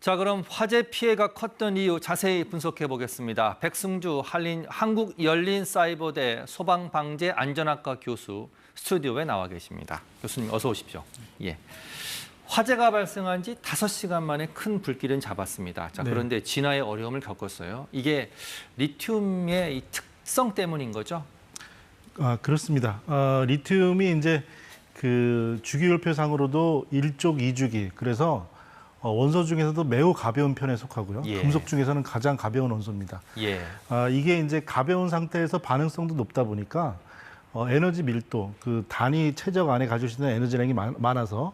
자, 그럼 화재 피해가 컸던 이유 자세히 분석해 보겠습니다. 백승주 한국열린사이버대 소방방재안전학과 교수 스튜디오에 나와 계십니다. 교수님 어서 오십시오. 예. 화재가 발생한 지 5시간 만에 큰 불길은 잡았습니다. 자, 그런데 진화의 어려움을 겪었어요. 이게 리튬의 이 특성 때문인 거죠? 그렇습니다. 리튬이 이제 그 주기율표상으로도 1족 2주기, 그래서 원소 중에서도 매우 가벼운 편에 속하고요. 금속 중에서는 가장 가벼운 원소입니다. 이게 이제 가벼운 상태에서 반응성도 높다 보니까 에너지 밀도, 그 단위 최적 안에 가지고 있는 에너지량이 많아서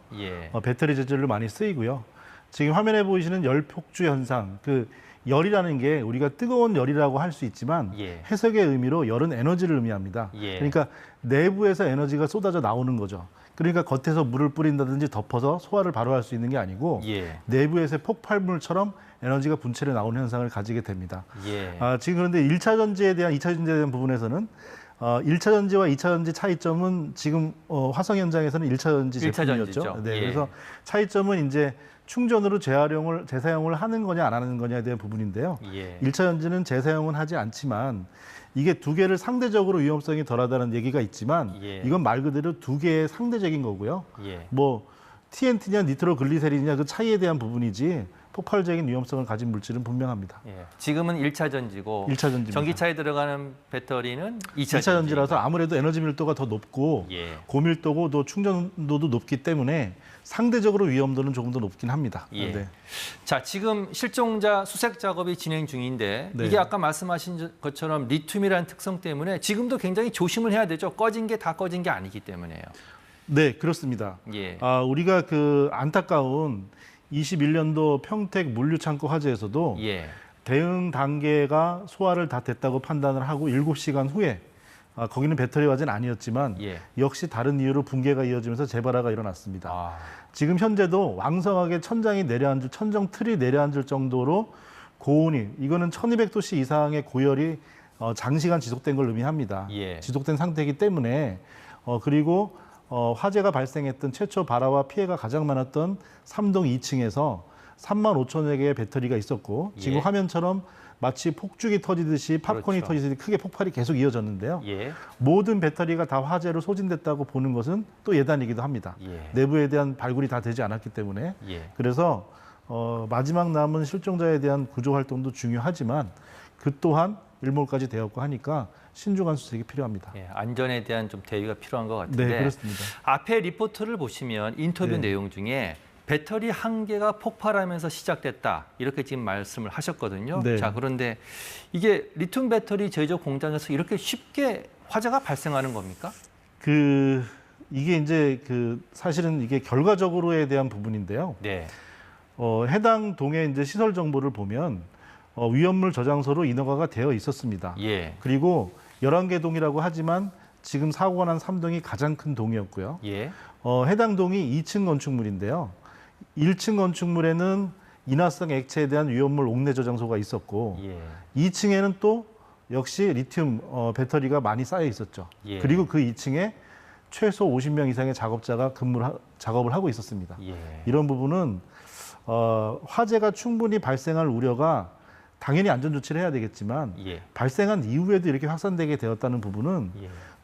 배터리 재질로 많이 쓰이고요. 지금 화면에 보이시는 열 폭주 현상, 그 열이라는 게 우리가 뜨거운 열이라고 할 수 있지만 해석의 의미로 열은 에너지를 의미합니다. 그러니까 내부에서 에너지가 쏟아져 나오는 거죠. 그러니까 겉에서 물을 뿌린다든지 덮어서 소화를 바로 할 수 있는 게 아니고 내부에서의 폭발물처럼 에너지가 분체로 나오는 현상을 가지게 됩니다. 지금 그런데 1차 전지에 대한, 2차 전지에 대한 부분에서는 1차 전지와 2차 전지 차이점은 지금 화성 현장에서는 1차 전지 제품이었죠. 그래서 차이점은 이제 충전으로 재사용을 하는 거냐 안 하는 거냐에 대한 부분인데요. 1차 전지는 재사용은 하지 않지만 이게 두 개를 상대적으로 위험성이 덜하다는 얘기가 있지만 이건 말 그대로 두 개의 상대적인 거고요. 뭐 TNT냐 니트로글리세린이냐 그 차이에 대한 부분이지 폭발적인 위험성을 가진 물질은 분명합니다. 지금은 1차 전지고 1차 전지입니다. 전기차에 들어가는 배터리는 2차 전지라서 아무래도 에너지 밀도가 더 높고 고밀도고 또 충전도도 높기 때문에 상대적으로 위험도는 조금 더 높긴 합니다. 자, 지금 실종자 수색 작업이 진행 중인데 이게 아까 말씀하신 것처럼 리튬이라는 특성 때문에 지금도 굉장히 조심을 해야 되죠. 꺼진 게 다 꺼진 게 아니기 때문에요. 네, 그렇습니다. 우리가 그 안타까운 21년도 평택 물류창고 화재에서도 대응 단계가 소화를 다 됐다고 판단을 하고 7시간 후에 거기는 배터리 화재는 아니었지만 역시 다른 이유로 붕괴가 이어지면서 재발화가 일어났습니다. 지금 현재도 왕성하게 천장이 내려앉을, 천정 틀이 내려앉을 정도로 고온이, 이거는 1200도씨 이상의 고열이 장시간 지속된 걸 의미합니다. 지속된 상태이기 때문에 그리고 화재가 발생했던 최초 발화와 피해가 가장 많았던 3동 2층에서 3만 5천여 개의 배터리가 있었고 지금 화면처럼 마치 폭죽이 터지듯이 팝콘이 터지듯이 크게 폭발이 계속 이어졌는데요. 모든 배터리가 다 화재로 소진됐다고 보는 것은 또 예단이기도 합니다. 내부에 대한 발굴이 다 되지 않았기 때문에 그래서 마지막 남은 실종자에 대한 구조 활동도 중요하지만 그 또한 일몰까지 되었고 하니까 신중한 수색이 필요합니다. 안전에 대한 좀 대비가 필요한 것 같은데 네, 그렇습니다. 앞에 리포트를 보시면 인터뷰 내용 중에 배터리 한 개가 폭발하면서 시작됐다 이렇게 지금 말씀을 하셨거든요. 자, 그런데 이게 리튬 배터리 제조 공장에서 이렇게 쉽게 화재가 발생하는 겁니까? 이게 이제 사실은 이게 결과적으로에 대한 부분인데요. 해당 동의 이제 시설 정보를 보면 위험물 저장소로 인허가가 되어 있었습니다. 그리고 11개 동이라고 하지만 지금 사고가 난 3동이 가장 큰 동이었고요. 해당 동이 2층 건축물인데요. 1층 건축물에는 인화성 액체에 대한 위험물 옥내 저장소가 있었고 2층에는 또 역시 리튬 배터리가 많이 쌓여 있었죠. 그리고 그 2층에 최소 50명 이상의 작업자가 작업을 하고 있었습니다. 이런 부분은 화재가 충분히 발생할 우려가 당연히 안전조치를 해야 되겠지만 발생한 이후에도 이렇게 확산되게 되었다는 부분은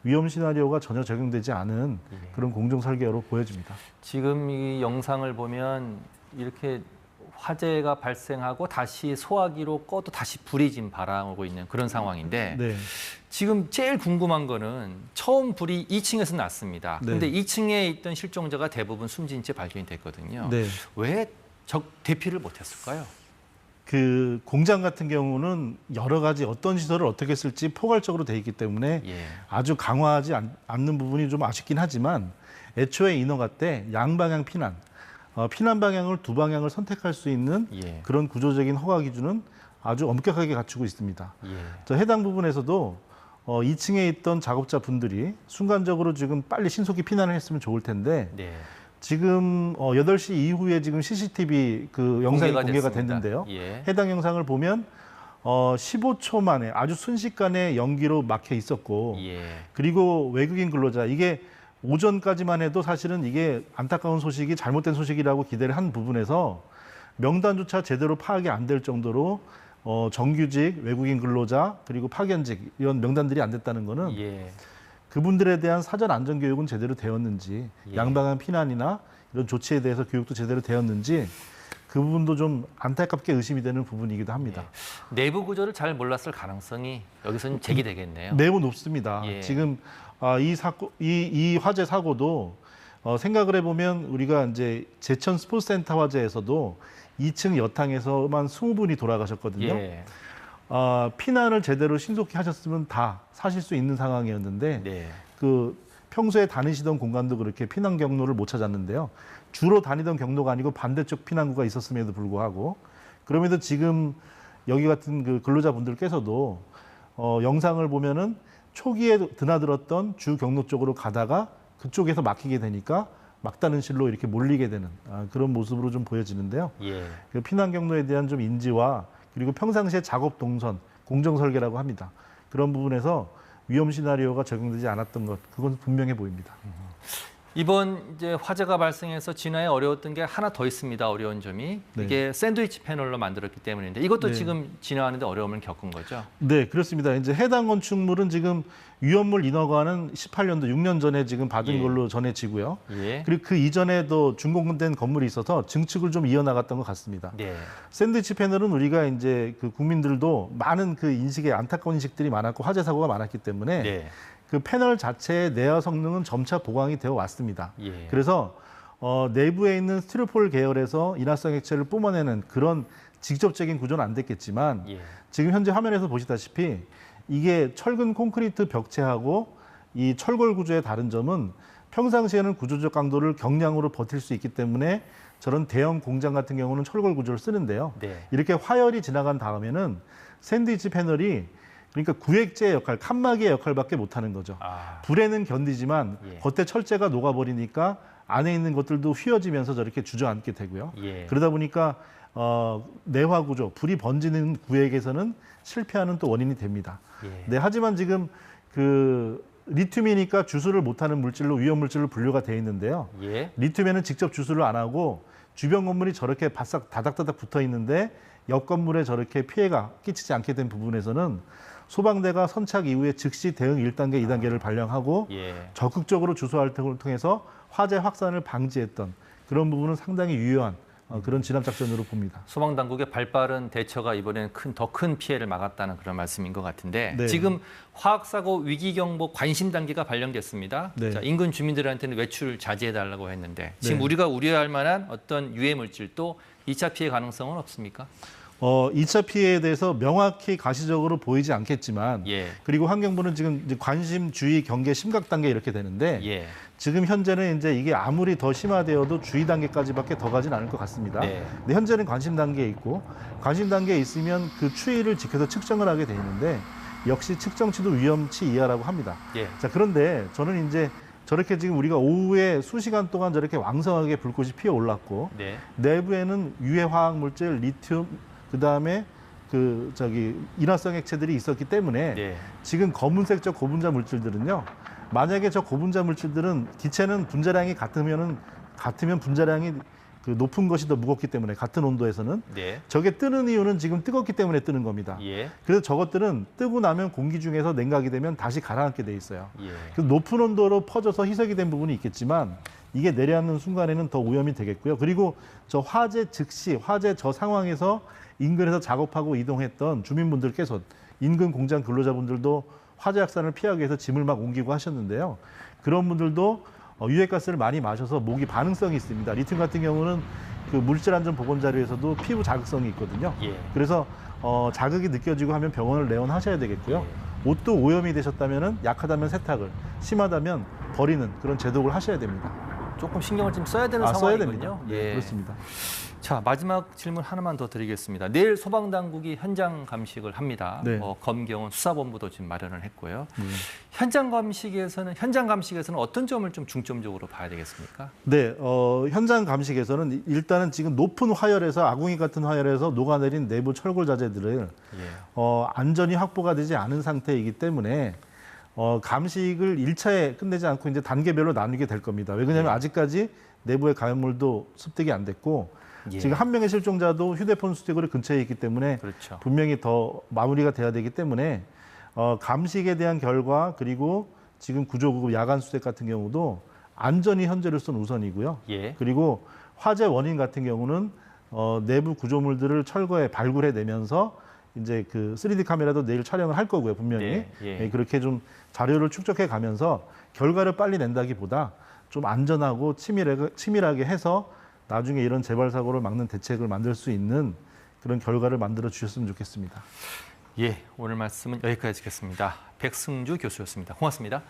위험 시나리오가 전혀 적용되지 않은 그런 공정 설계로 보여집니다. 지금 이 영상을 보면 이렇게 화재가 발생하고 다시 소화기로 꺼도 다시 불이 지금 발하고 있는 그런 상황인데 지금 제일 궁금한 거는 처음 불이 2층에서 났습니다. 그런데 2층에 있던 실종자가 대부분 숨진 채 발견이 됐거든요. 왜 대피를 못했을까요? 그 공장 같은 경우는 여러 가지 어떤 시설을 어떻게 쓸지 포괄적으로 돼 있기 때문에 아주 강화하지 않는 부분이 좀 아쉽긴 하지만 애초에 인허가 때 양방향 피난 방향을 두 방향을 선택할 수 있는 그런 구조적인 허가 기준은 아주 엄격하게 갖추고 있습니다. 해당 부분에서도 2층에 있던 작업자분들이 순간적으로 지금 빨리 신속히 피난을 했으면 좋을 텐데 지금 8시 이후에 지금 CCTV 그 영상이 공개가 됐는데요. 해당 영상을 보면 15초 만에 아주 순식간에 연기로 막혀 있었고 그리고 외국인 근로자, 이게 오전까지만 해도 사실은 이게 안타까운 소식이 잘못된 소식이라고 기대를 한 부분에서 명단조차 제대로 파악이 안 될 정도로 정규직, 외국인 근로자, 그리고 파견직 이런 명단들이 안 됐다는 거는 예. 그분들에 대한 사전 안전 교육은 제대로 되었는지, 예. 양방향 피난이나 이런 조치에 대해서 교육도 제대로 되었는지 그 부분도 좀 안타깝게 의심이 되는 부분이기도 합니다. 예. 내부 구조를 잘 몰랐을 가능성이 여기서는 제기되겠네요. 매우 높습니다. 예. 지금 이 화재 사고도 생각을 해보면 우리가 이제 제천 스포츠센터 화재에서도 2층 여탕에서만 20분이 돌아가셨거든요. 예. 피난을 제대로 신속히 하셨으면 다 사실 수 있는 상황이었는데 네. 그 평소에 다니시던 공간도 그렇게 피난 경로를 못 찾았는데요. 주로 다니던 경로가 아니고 반대쪽 피난구가 있었음에도 불구하고 그럼에도 지금 여기 같은 그 근로자분들께서도 영상을 보면은 초기에 드나들었던 주 경로 쪽으로 가다가 그쪽에서 막히게 되니까 막다른 실로 이렇게 몰리게 되는 그런 모습으로 좀 보여지는데요. 예. 그 피난 경로에 대한 좀 인지와 그리고 평상시에 작업 동선, 공정 설계라고 합니다. 그런 부분에서 위험 시나리오가 적용되지 않았던 것, 그건 분명해 보입니다. 이번 이제 화재가 발생해서 진화에 어려웠던 게 하나 더 있습니다. 어려운 점이 네. 이게 샌드위치 패널로 만들었기 때문인데 이것도 네. 지금 진화하는데 어려움을 겪은 거죠. 네, 그렇습니다. 이제 해당 건축물은 지금 위험물 인허가는 18년도 6년 전에 지금 받은 예. 걸로 전해지고요. 예. 그리고 그 이전에도 준공된 건물이 있어서 증축을 좀 이어나갔던 것 같습니다. 네. 샌드위치 패널은 우리가 이제 그 국민들도 많은 그 인식에 안타까운 인식들이 많았고 화재 사고가 많았기 때문에 네. 그 패널 자체의 내화 성능은 점차 보강이 되어 왔습니다. 예. 그래서 내부에 있는 스티로폴 계열에서 인화성 액체를 뿜어내는 그런 직접적인 구조는 안 됐겠지만 예. 지금 현재 화면에서 보시다시피 이게 철근 콘크리트 벽체하고 이 철골 구조의 다른 점은 평상시에는 구조적 강도를 경량으로 버틸 수 있기 때문에 저런 대형 공장 같은 경우는 철골 구조를 쓰는데요. 네. 이렇게 화열이 지나간 다음에는 샌드위치 패널이 그러니까 구획제의 역할, 칸막이의 역할밖에 못하는 거죠. 불에는 견디지만 예. 겉에 철제가 녹아버리니까 안에 있는 것들도 휘어지면서 저렇게 주저앉게 되고요. 예. 그러다 보니까 내화 구조, 불이 번지는 구획에서는 실패하는 또 원인이 됩니다. 예. 네, 하지만 지금 그 리튬이니까 주수를 못하는 물질로 위험 물질로 분류가 돼 있는데요. 예. 리튬에는 직접 주수를 안 하고 주변 건물이 저렇게 바싹 다닥다닥 붙어 있는데 옆 건물에 저렇게 피해가 끼치지 않게 된 부분에서는 소방대가 선착 이후에 즉시 대응 1단계, 2단계를 발령하고 예. 적극적으로 주소 활동을 통해서 화재 확산을 방지했던 그런 부분은 상당히 유효한 그런 진압 작전으로 봅니다. 소방 당국의 발빠른 대처가 이번에는 더 큰 피해를 막았다는 그런 말씀인 것 같은데 네. 지금 화학사고 위기경보 관심 단계가 발령됐습니다. 네. 자, 인근 주민들한테는 외출 자제해달라고 했는데 지금 네. 우리가 우려할 만한 어떤 유해 물질도 2차 피해 가능성은 없습니까? 2차 피해에 대해서 명확히 가시적으로 보이지 않겠지만 예. 그리고 환경부는 지금 이제 관심, 주의, 경계, 심각 단계 이렇게 되는데 예. 지금 현재는 이제 이게 아무리 더 심화되어도 주의 단계까지밖에 더 가진 않을 것 같습니다. 네. 근데 현재는 관심 단계에 있고 관심 단계에 있으면 그 추이를 지켜서 측정을 하게 돼 있는데 역시 측정치도 위험치 이하라고 합니다. 예. 자, 그런데 저는 이제 저렇게 지금 우리가 오후에 수시간 동안 저렇게 왕성하게 불꽃이 피어 올랐고 네. 내부에는 유해 화학 물질, 리튬, 그다음에 인화성 액체들이 있었기 때문에 네. 지금 검은색 저 고분자 물질들은요. 만약에 저 고분자 물질들은 기체는 분자량이 같으면 분자량이 그 높은 것이 더 무겁기 때문에 같은 온도에서는 네. 저게 뜨는 이유는 지금 뜨겁기 때문에 뜨는 겁니다. 예. 그래서 저것들은 뜨고 나면 공기 중에서 냉각이 되면 다시 가라앉게 돼 있어요. 예. 그 높은 온도로 퍼져서 희석이 된 부분이 있겠지만 이게 내려앉는 순간에는 더 오염이 되겠고요. 그리고 저 화재 즉시 화재 저 상황에서 인근에서 작업하고 이동했던 주민분들께서 인근 공장 근로자분들도 화재 확산을 피하기 위해서 짐을 막 옮기고 하셨는데요. 그런 분들도 유해가스를 많이 마셔서 목이 반응성이 있습니다. 리튬 같은 경우는 그 물질안전보건자료에서도 피부 자극성이 있거든요. 예. 그래서 자극이 느껴지고 하면 병원을 내원하셔야 되겠고요. 옷도 오염이 되셨다면 약하다면 세탁을, 심하다면 버리는 그런 제독을 하셔야 됩니다. 조금 신경을 좀 써야 되는 써야 상황이군요. 됩니다. 네, 그렇습니다. 자, 마지막 질문 하나만 더 드리겠습니다. 내일 소방당국이 현장 감식을 합니다. 네. 검경은 수사본부도 지금 마련을 했고요. 현장 감식에서는 어떤 점을 좀 중점적으로 봐야 되겠습니까? 네, 현장 감식에서는 일단은 지금 높은 화열에서 아궁이 같은 화열에서 녹아내린 내부 철골 자재들을 안전이 확보가 되지 않은 상태이기 때문에 감식을 1차에 끝내지 않고 이제 단계별로 나누게 될 겁니다. 왜 그러냐면 아직까지 내부의 가연물도 습득이 안 됐고 예. 지금 한 명의 실종자도 휴대폰 수수께끼 근처에 있기 때문에 그렇죠. 분명히 더 마무리가 돼야 되기 때문에 감식에 대한 결과 그리고 지금 구조구급 야간 수색 같은 경우도 안전이 현재로서는 우선이고요. 예. 그리고 화재 원인 같은 경우는 내부 구조물들을 철거해 발굴해내면서 이제 그 3D 카메라도 내일 촬영을 할 거고요, 분명히. 네, 예. 그렇게 좀 자료를 축적해 가면서 결과를 빨리 낸다기보다 좀 안전하고 치밀하게 해서 나중에 이런 재발 사고를 막는 대책을 만들 수 있는 그런 결과를 만들어 주셨으면 좋겠습니다. 예, 오늘 말씀은 여기까지 듣겠습니다. 백승주 교수였습니다. 고맙습니다.